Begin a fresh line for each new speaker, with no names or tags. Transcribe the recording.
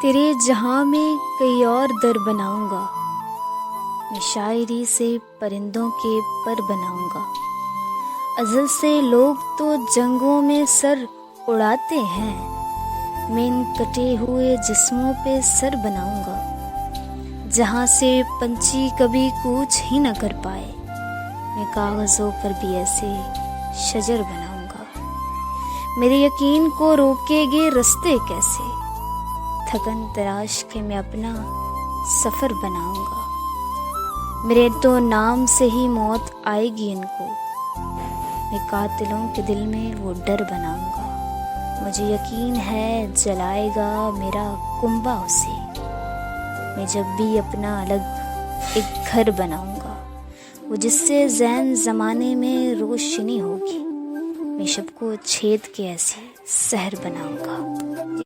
تیرے جہاں میں کئی اور در بناؤں گا، میں شاعری سے پرندوں کے پر بناؤں گا۔ ازل سے لوگ تو جنگوں میں سر اڑاتے ہیں، میں ان کٹے ہوئے جسموں پہ سر بناؤں گا۔ جہاں سے پنچھی کبھی کوچ ہی نہ کر پائے، میں کاغذوں پر بھی ایسے شجر بناؤں گا۔ میرے یقین کو روکے گے رستے کیسے، تھکن تراش کے میں اپنا سفر بناؤں گا۔ میرے تو نام سے ہی موت آئے گی ان کو، میں قاتلوں کے دل میں وہ ڈر بناؤں گا۔ مجھے یقین ہے جلائے گا میرا کنبہ اسے، میں جب بھی اپنا الگ ایک گھر بناؤں گا، وہ جس سے زین زمانے میں روشنی ہوگی۔ میں شب کو چھید کے ایسے سحر بناؤں گا۔